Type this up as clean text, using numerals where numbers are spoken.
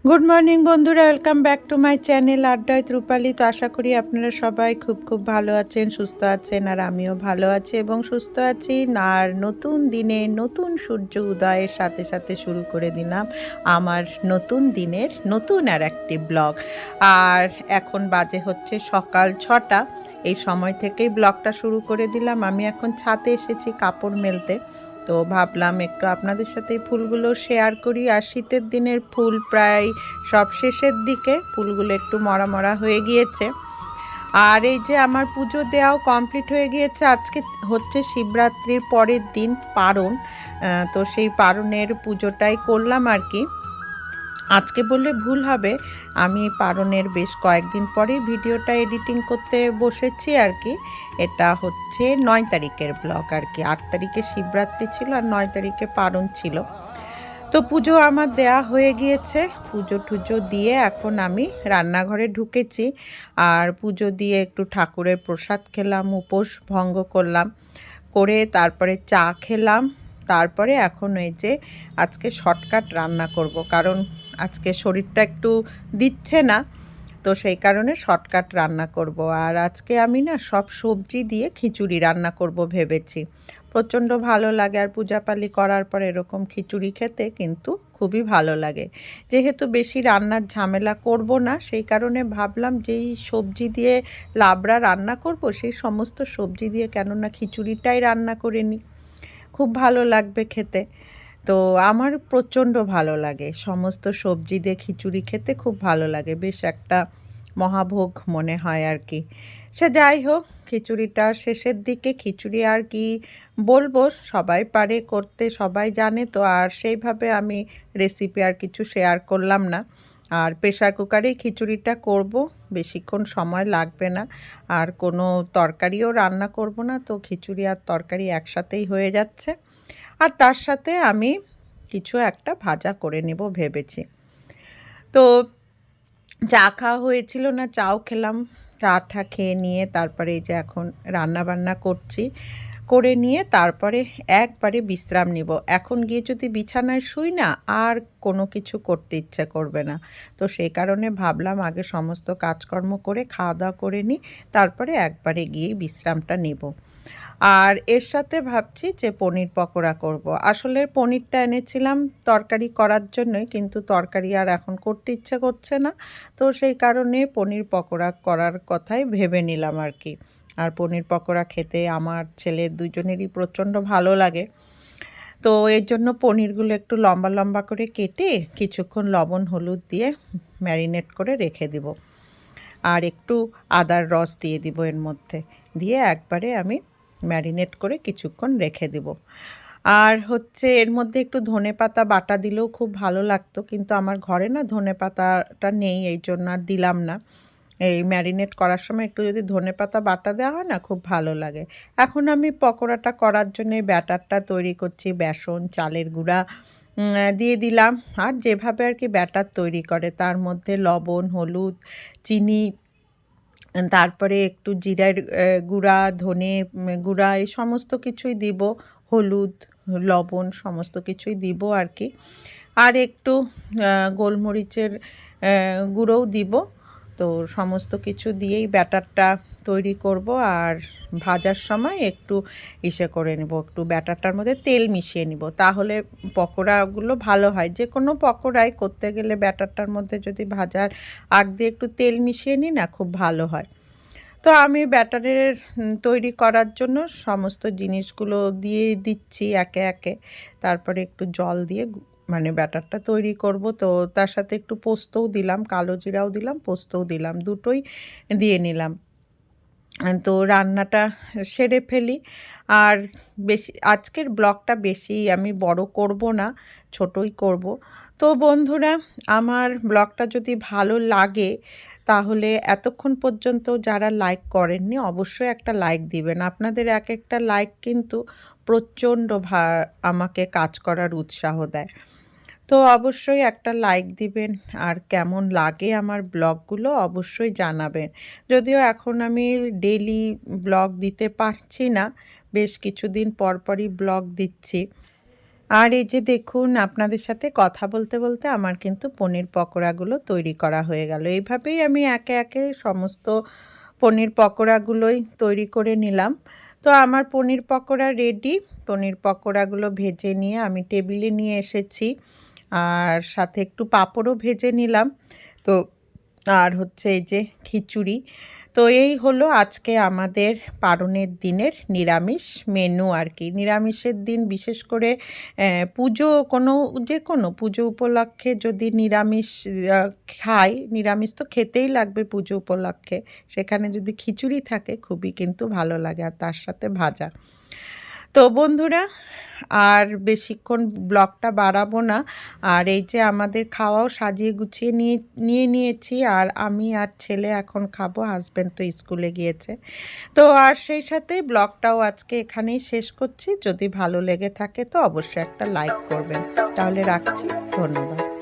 Good morning বন্ধুরা, welcome back to my channel আড্ডায় রূপালী। তো আশা করি আপনারা সবাই খুব ভালো আছেন, সুস্থ আছেন, আর আমিও ভালো আছি এবং সুস্থ আছি। আর নতুন দিনে নতুন সূর্য উদয়ের সাথে সাথে শুরু করে দিলাম আমার নতুন দিনের নতুন আর একটি ব্লগ। আর এখন বাজে হচ্ছে সকাল 6টা। এই সময় থেকেই ব্লগটা শুরু করে দিলাম। আমি এখন ছাদে এসেছি কাপড় মেলতে। তো ভাবলাম একটু আপনাদের সাথে এই ফুলগুলো শেয়ার করি। আর শীতের দিনের ফুল প্রায় সব শেষের দিকে, ফুলগুলো একটু মরা মরা হয়ে গিয়েছে। আর এই যে আমার পুজো দেওয়াও কমপ্লিট হয়ে গিয়েছে। আজকে হচ্ছে শিবরাত্রির পরের দিন পারণ। তো সেই পারণের পুজোটাই করলাম আর কি। আজকে বললে ভুল হবে, আমি পারণের বেশ কয়েকদিন পরেই ভিডিওটা এডিটিং করতে বসেছি আর কি। এটা হচ্ছে 9 তারিখের ব্লগ আর কি। 8 তারিখে শিবরাত্রি ছিল আর 9 তারিখে পারণ ছিল। তো পুজো আমার দেয়া হয়ে গিয়েছে। পুজো টুজো দিয়ে এখন আমি রান্নাঘরে ঢুকেছি। আর পুজো দিয়ে একটু ঠাকুরের প্রসাদ খেলাম, উপোস ভঙ্গ করলাম, করে তারপরে চা খেলাম। তারপরে এখন এই যে আজকে শর্টকাট রান্না করব, কারণ আজকে শরীরটা একটু দিচ্ছে না, তো সেই কারণে শর্টকাট রান্না করব। আর আজকে আমি না সব সবজি দিয়ে খিচুড়ি রান্না করব ভেবেছি। প্রচণ্ড ভালো লাগে, আর পূজাপালি করার পর এরকম খিচুড়ি খেতে কিন্তু খুবই ভালো লাগে। যেহেতু বেশি রান্নার ঝামেলা করব না, সেই কারণে ভাবলাম যেই সবজি দিয়ে লাবড়া রান্না করব সেই সমস্ত সবজি দিয়ে কেননা খিচুড়িটাই রান্না করে নিই, খুব ভালো লাগবে খেতে। তো আমার প্রচণ্ড ভালো লাগে সমস্ত সবজি দিয়ে খিচুড়ি খেতে, খুব ভালো লাগে, বেশ একটা মহাভোগ মনে হয় আর কি। সে যাই হোক, খিচুড়িটা শেষের দিকে, খিচুড়ি আর কি বলবো, সবাই পারে করতে, সবাই জানে তো, আর সেইভাবে আমি রেসিপি আর কিছু শেয়ার করলাম না। আর প্রেশার কুকারেই খিচুড়িটা করব, বেশিক্ষণ সময় লাগবে না। আর কোনো তরকারিও রান্না করব না, তো খিচুড়ি আর তরকারি একসাথেই হয়ে যাচ্ছে। আর তার সাথে আমি কিছু একটা ভাজা করে নেব ভেবেছি। তো চা খাওয়া হয়েছিল না, চাও খেলাম। চাটা খেয়ে নিয়ে তারপরে এই যে এখন রান্না বান্না করছি, করে নিয়ে তারপরে একবারে বিশ্রাম নিব। এখন গিয়ে যদি বিছানায় শুই না, আর কোনো কিছু করতে ইচ্ছে করবে না। তো সেই কারণে ভাবলাম আগে সমস্ত কাজকর্ম করে খাওয়া দাওয়া করে নিই, তারপরে একবারে গিয়ে বিশ্রামটা নেব। আর এর সাথে ভাবছি যে পনির পকোড়া করব। আসলে পনিরটা এনেছিলাম তরকারি করার জন্যই, কিন্তু তরকারি আর এখন করতে ইচ্ছে করছে না। তো সেই কারণে পনির পকোড়া করার কথাই ভেবে নিলাম আর কি। আর পনির পকোড়া খেতে আমার ছেলের দুজনেরই প্রচণ্ড ভালো লাগে। তো এর জন্য পনিরগুলো একটু লম্বা লম্বা করে কেটে কিছুক্ষণ লবণ হলুদ দিয়ে ম্যারিনেট করে রেখে দিব। আর একটু আদার রস দিয়ে দিব এর মধ্যে, দিয়ে একবারে আমি ম্যারিনেট করে কিছুক্ষণ রেখে দিব। আর হচ্ছে এর মধ্যে একটু ধনেপাতা বাটা দিলেও খুব ভালো লাগতো, কিন্তু আমার ঘরে না ধনেপাতাটা নেই, এই জন্য আর দিলাম না। এই ম্যারিনেট করার সময় একটু যদি ধনেপাতা বাটা দেওয়া হয় না, খুব ভালো লাগে। এখন আমি পকোড়াটা করার জন্য ব্যাটারটা তৈরি করছি। বেসন, চালের গুঁড়া দিয়ে দিলাম। আর যেভাবে আর কি ব্যাটার তৈরি করে, তার মধ্যে লবণ, হলুদ, চিনি, তারপরে একটু জিরার গুঁড়া, ধনে গুঁড়া, এই সমস্ত কিছুই দিব, হলুদ, লবণ সমস্ত কিছুই দিব আর কি। আর একটু গোলমরিচের গুঁড়োও দিব। তো সমস্ত কিছু দিয়েই ব্যাটারটা তৈরি করব। আর ভাজার সময় একটু করে নেব, একটু ব্যাটারটার মধ্যে তেল মিশিয়ে নিব, তাহলে পকোড়াগুলো ভালো হয়। যে কোনো পকোড়াই করতে গেলে ব্যাটারটার মধ্যে যদি ভাজার আগ দিয়ে একটু তেল মিশিয়ে নিই না, খুব ভালো হয়। তো আমি ব্যাটারের তৈরি করার জন্য সমস্ত জিনিসগুলো দিয়ে দিচ্ছি একে একে। তারপরে একটু জল দিয়ে মানে ব্যাটারটা তৈরি করব। তো তার সাথে একটু পোস্তও দিলাম, কালো জিরাও দিলাম, পোস্তও দিলাম, দুটোই দিয়ে নিলাম। তো রান্নাটা সেরে ফেলি। আর বেশি আজকের ব্লগটা বেশি আমি বড় করব না, ছোটই করব। তো বন্ধুরা, আমার ব্লগটা যদি ভালো লাগে তাহলে এতক্ষণ পর্যন্ত যারা লাইক করেননি অবশ্যই একটা লাইক দিবেন। আপনাদের এক একটা লাইক কিন্তু প্রচণ্ড আমাকে কাজ করার উৎসাহ দেয়। তো অবশ্যই একটা লাইক দিবেন, আর কেমন লাগে আমার ব্লগগুলো অবশ্যই জানাবেন। যদিও এখন আমি ডেইলি ব্লগ দিতে পারছি না, বেশ কিছুদিন পর পরই ব্লগ দিচ্ছি। আর এই যে দেখুন আপনাদের সাথে কথা বলতে বলতে আমার কিন্তু পনির পকোড়াগুলো তৈরি করা হয়ে গেল। এইভাবেই আমি একে একে সমস্ত পনির পকোড়াগুলোই তৈরি করে নিলাম। তো আমার পনির পকোড়া রেডি। পনির পকোড়াগুলো ভেজে নিয়ে আমি টেবিলে নিয়ে এসেছি। আর সাথে একটু পাঁপড়ও ভেজে নিলাম। তো আর হচ্ছে এই যে খিচুড়ি। তো এই হলো আজকে আমাদের পারণের দিনের নিরামিষ মেনু আর কি। নিরামিষের দিন বিশেষ করে পুজো যে কোনো পুজো উপলক্ষে যদি নিরামিষ খাই, নিরামিষ তো খেতেই লাগবে পুজো উপলক্ষে। সেখানে যদি খিচুড়ি থাকে খুবই কিন্তু ভালো লাগে, আর তার সাথে ভাজা। তো বন্ধুরা, আর বেশিক্ষণ ব্লগটা বাড়াবো না। আর এই যে আমাদের খাওয়াও সাজিয়ে গুছিয়ে নিয়েছি, আর আমি আর ছেলে এখন খাবো, হাজব্যান্ড তো স্কুলে গিয়েছে। তো আর সেই সাথে ব্লগটাও আজকে এখানেই শেষ করছি। যদি ভালো লেগে থাকে তো অবশ্যই একটা লাইক করবেন। তাহলে রাখছি, ধন্যবাদ।